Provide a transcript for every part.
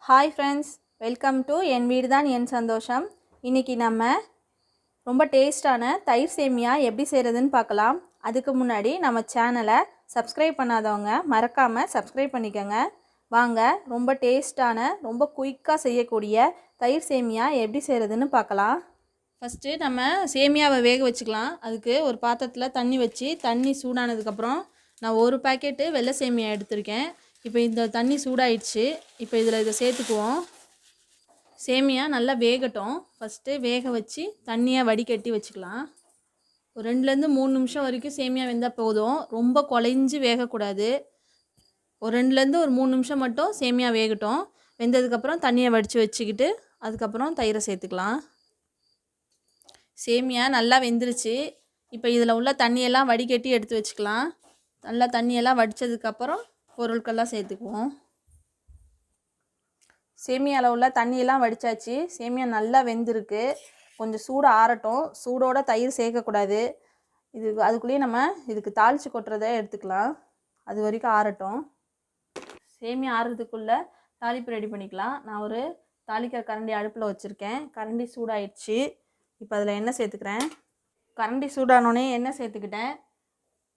Hi friends, welcome to என் வீடு தான் என் சந்தோஷம். இன்றைக்கி நம்ம ரொம்ப டேஸ்டான தயிர் சேமியா எப்படி செய்கிறதுன்னு பார்க்கலாம். அதுக்கு முன்னாடி நம்ம சேனலை சப்ஸ்கிரைப் பண்ணாதவங்க மறக்காமல் சப்ஸ்கிரைப் பண்ணிக்கோங்க. வாங்க ரொம்ப டேஸ்டான ரொம்ப குயிக்காக செய்யக்கூடிய தயிர் சேமியா எப்படி செய்கிறதுன்னு பார்க்கலாம். ஃபஸ்ட்டு நம்ம சேமியாவை வேக வச்சுக்கலாம். அதுக்கு ஒரு பாத்திரத்தில் தண்ணி வச்சு தண்ணி சூடானதுக்கப்புறம் நான் ஒரு பாக்கெட்டு வெள்ளை சேமியா எடுத்திருக்கேன். இப்போ இந்த தண்ணி சூடாயிடுச்சு. இப்போ இதை சேர்த்துக்குவோம். சேமியா நல்லா வேகட்டும். ஃபஸ்ட்டு வேக வச்சு தண்ணியை வடிகட்டி வச்சுக்கலாம். ஒரு 2-3 நிமிஷம் வரைக்கும் சேமியா வெந்தால் போதும். ரொம்ப குழைஞ்சி வேகக்கூடாது. ஒரு 2-3 நிமிஷம் மட்டும் சேமியா வேகட்டும். வெந்ததுக்கப்புறம் தண்ணியை வடித்து வச்சுக்கிட்டு அதுக்கப்புறம் தயிரை சேர்த்துக்கலாம். சேமியா நல்லா வெந்துருச்சு. இப்போ இதில் உள்ள தண்ணியெல்லாம் வடிகட்டி எடுத்து வச்சுக்கலாம். நல்லா தண்ணியெல்லாம் வடித்ததுக்கப்புறம் பொருட்கள்லாம் சேர்த்துக்குவோம். சேமியாவில் உள்ள தண்ணியெல்லாம் வடித்தாச்சு. சேமியா நல்லா வெந்திருக்கு. கொஞ்சம் சூடு ஆறட்டும். சூடோட தயிர் சேர்க்கக்கூடாது. அதுக்குள்ளேயே நம்ம இதுக்கு தாளித்து கொட்டுறதை எடுத்துக்கலாம். அது வரைக்கும் ஆறட்டும். சேமியா ஆறுறதுக்குள்ளே தாளிப்பு ரெடி பண்ணிக்கலாம். நான் ஒரு தாளிக்கிற கரண்டி அடுப்பில் வச்சுருக்கேன். கரண்டி சூடாயிடுச்சு. இப்போ அதில் எண்ணெய் சேர்த்துக்கிறேன். கரண்டி சூடானோடனே எண்ணெய் சேர்த்துக்கிட்டேன்.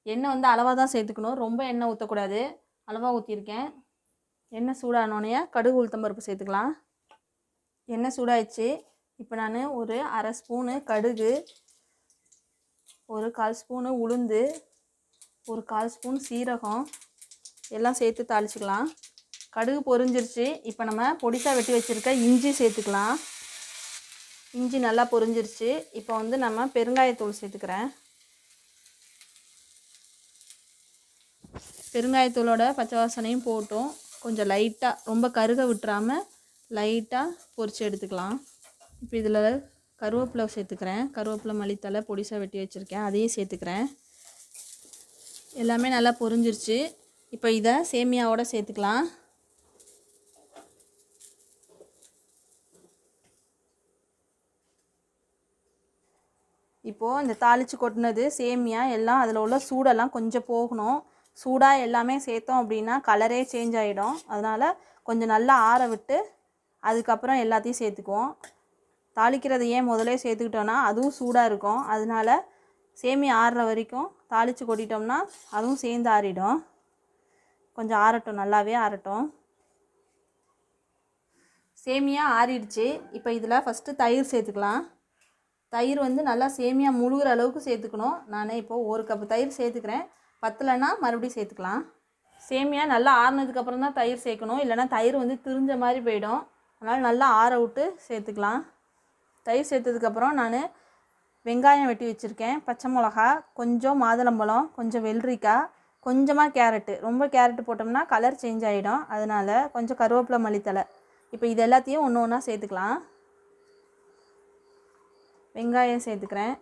எண்ணெய் வந்து அளவாக தான் சேர்த்துக்கணும். ரொம்ப எண்ணெய் ஊற்றக்கூடாது. அளவாக ஊற்றிருக்கேன். எண்ணெய் சூடானோடனே கடுகு உளுத்தம்பருப்பு சேர்த்துக்கலாம். எண்ணெய் சூடாயிடுச்சு. இப்போ நான் ஒரு அரை ஸ்பூனு கடுகு, ஒரு 1/4 ஸ்பூனு உளுந்து, ஒரு 1/4 ஸ்பூன் சீரகம் எல்லாம் சேர்த்து தாளிச்சிக்கலாம். கடுகு பொரிஞ்சிருச்சு. இப்போ நம்ம பொடிசாக வெட்டி வச்சுருக்க இஞ்சி சேர்த்துக்கலாம். இஞ்சி நல்லா பொரிஞ்சிருச்சு. இப்போ வந்து நம்ம பெருங்காயத்தூள் சேர்த்துக்கிறேன். பெருங்காயத்தூளோட பச்சை வாசனையும் போட்டும் கொஞ்சம் லைட்டாக, ரொம்ப கருக விட்டுறாமல் லைட்டாக பொரித்து எடுத்துக்கலாம். இப்போ இதில் கருவேப்பிலை சேர்த்துக்கிறேன். கருவேப்பிலை, மல்லித்தலை பொடிசாக வெட்டி வச்சுருக்கேன், அதையும் சேர்த்துக்கிறேன். எல்லாமே நல்லா பொரிஞ்சிருச்சு. இப்போ இதை சேமியாவோட சேர்த்துக்கலாம். இப்போது இந்த தாளித்து கொட்டினது சேமியா எல்லாம் அதில் உள்ள சூடெல்லாம் கொஞ்சம் போகணும். சூடாக எல்லாமே சேர்த்தோம் அப்படின்னா கலரே சேஞ்ச் ஆகிடும். அதனால் கொஞ்சம் நல்லா ஆற விட்டு அதுக்கப்புறம் எல்லாத்தையும் சேர்த்துக்குவோம். தாளிக்கிறது ஏன் முதலே சேர்த்துக்கிட்டோன்னா அதுவும் சூடாக இருக்கும். அதனால் சேமியா ஆறுற வரைக்கும் தாளித்து கொட்டிட்டோம்னா அதுவும் சேர்ந்து ஆறிடும். கொஞ்சம் ஆறட்டும், நல்லாவே ஆறட்டும். சேமியா ஆறிடுச்சு. இப்போ இதில் ஃபஸ்ட்டு தயிர் சேர்த்துக்கலாம். தயிர் வந்து நல்லா சேமியா முழுகிற அளவுக்கு சேர்த்துக்கணும். நான் இப்போது 1 கப்பு தயிர் சேர்த்துக்கிறேன். பத்தலைன்னா மறுபடியும் சேர்த்துக்கலாம். சேமியா நல்லா ஆறுனதுக்கப்புறம் தான் தயிர் சேர்க்கணும். இல்லைனா தயிர் வந்து திரிஞ்ச மாதிரி போயிடும். அதனால் நல்லா ஆற விட்டு சேர்த்துக்கலாம். தயிர் சேர்த்ததுக்கப்புறம் நான் வெங்காயம் வெட்டி வச்சுருக்கேன், பச்சை மிளகா, கொஞ்சம் மாதுளம்பழம், கொஞ்சம் வெள்ளரிக்காய், கொஞ்சமாக கேரட்டு. ரொம்ப கேரட்டு போட்டோம்னா கலர் சேஞ்ச் ஆகிடும். அதனால் கொஞ்சம் கருவேப்பிலை, மல்லித்தலை. இப்போ இது எல்லாத்தையும் ஒன்று ஒன்றா சேர்த்துக்கலாம். வெங்காயம் சேர்த்துக்கிறேன்.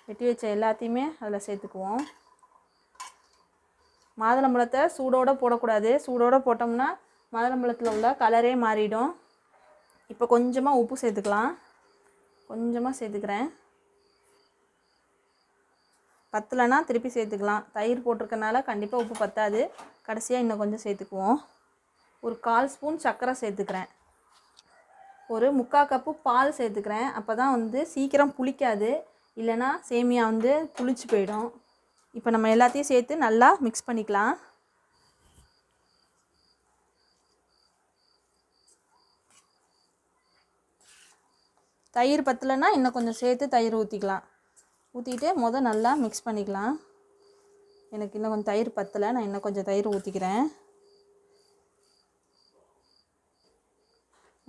வெட்டி வச்ச எல்லாத்தையுமே அதில் சேர்த்துக்குவோம். மாதுளம்பழத்தை சூடோடு போடக்கூடாது. சூடோடு போட்டோம்னா மாதுளம்பழத்தில் உள்ள கலரே மாறிடும். இப்போ கொஞ்சமாக உப்பு சேர்த்துக்கலாம். கொஞ்சமாக சேர்த்துக்கிறேன். பத்தலைன்னா திருப்பி சேர்த்துக்கலாம். தயிர் போட்டிருக்கனால கண்டிப்பாக உப்பு பத்தாது. கடைசியாக இன்னும் கொஞ்சம் சேர்த்துக்குவோம். ஒரு 1/4 ஸ்பூன் சர்க்கரை சேர்த்துக்கிறேன். ஒரு 3/4 கப்பு பால் சேர்த்துக்கிறேன். அப்போ தான் வந்து சீக்கிரம் புளிக்காது. இல்லைனா சேமியா வந்து புளிச்சு போயிடும். இப்போ நம்ம எல்லாத்தையும் சேர்த்து நல்லா மிக்ஸ் பண்ணிக்கலாம். தயிர் பத்தலைன்னா இன்னும் கொஞ்சம் சேர்த்து தயிர் ஊற்றிக்கலாம். ஊற்றிட்டு நல்லா மிக்ஸ் பண்ணிக்கலாம். எனக்கு இன்னும் கொஞ்சம் தயிர் பத்தலை, நான் இன்னும் கொஞ்சம் தயிர் ஊற்றிக்கிறேன்.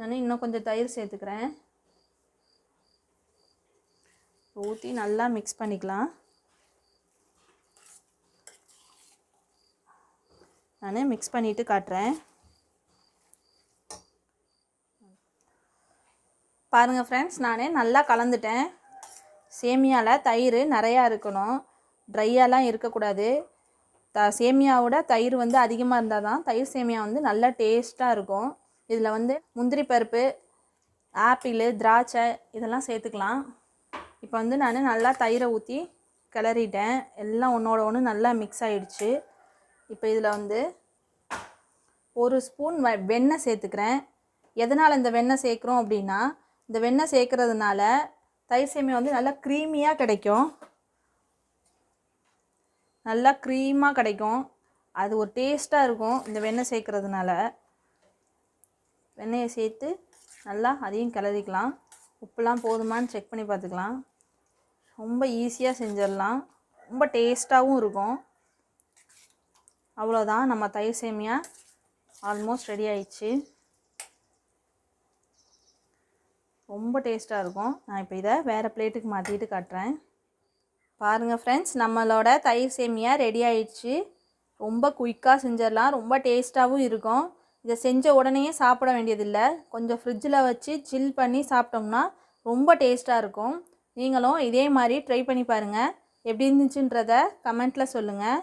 நான் இன்னும் கொஞ்சம் தயிர் சேர்த்துக்கிறேன். ஊற்றி நல்லா மிக்ஸ் பண்ணிக்கலாம். நான் மிக்ஸ் பண்ணிவிட்டு காட்டுறேன். பாருங்கள் ஃப்ரெண்ட்ஸ், நான் நல்லா கலந்துட்டேன். சேமியாவில் தயிர் நிறையா இருக்கணும், ட்ரையாலாம் இருக்கக்கூடாது. சேமியாவோட தயிர் வந்து அதிகமாக இருந்தால் தான் தயிர் சேமியா வந்து நல்லா டேஸ்ட்டாக இருக்கும். இதில் வந்து முந்திரி பருப்பு, ஆப்பிள், திராட்சை இதெல்லாம் சேர்த்துக்கலாம். இப்போ வந்து நான் நல்லா தயிரை ஊற்றி கிளறிட்டேன். எல்லாம் ஒன்றோட ஒன்று நல்லா மிக்ஸ் ஆகிடுச்சு. இப்போ இதில் வந்து 1 ஸ்பூன் வெண்ணெய் சேர்த்துக்கிறேன். எதனால் இந்த வெண்ணெய் சேர்க்குறோம் அப்படின்னா, இந்த வெண்ணெய் சேர்க்குறதுனால தயிர் சேமியா வந்து நல்லா க்ரீமியாக கிடைக்கும். நல்லா க்ரீமாக கிடைக்கும். அது ஒரு டேஸ்ட்டாக இருக்கும் இந்த வெண்ணெய் சேர்க்குறதுனால. வெண்ணெயை சேர்த்து நல்லா அதையும் கிளறிக்கலாம். உப்புலாம் போதுமான்னு செக் பண்ணி பார்த்துக்கலாம். ரொம்ப ஈஸியாக செஞ்சிடலாம். ரொம்ப டேஸ்ட்டாகவும் இருக்கும். அவ்வளோதான், நம்ம தயிர் சேமியா ஆல்மோஸ்ட் ரெடி ஆயிடுச்சு. ரொம்ப டேஸ்ட்டாக இருக்கும். நான் இப்போ இதை வேறு பிளேட்டுக்கு மாற்றிட்டு காட்டுறேன். பாருங்கள் ஃப்ரெண்ட்ஸ், நம்மளோட தயிர் சேமியா ரெடி ஆயிடுச்சு. ரொம்ப குயிக்காக செஞ்சிடலாம். ரொம்ப டேஸ்ட்டாகவும் இருக்கும். இதை செஞ்ச உடனே சாப்பிட வேண்டியதில்லை. கொஞ்சம் ஃப்ரிட்ஜில் வச்சு சில் பண்ணி சாப்பிட்டோம்னா ரொம்ப டேஸ்ட்டாக இருக்கும். நீங்களும் இதே மாதிரி ட்ரை பண்ணி பாருங்கள். எப்படி இருந்துச்சுன்றதை கமெண்ட்டில் சொல்லுங்கள்.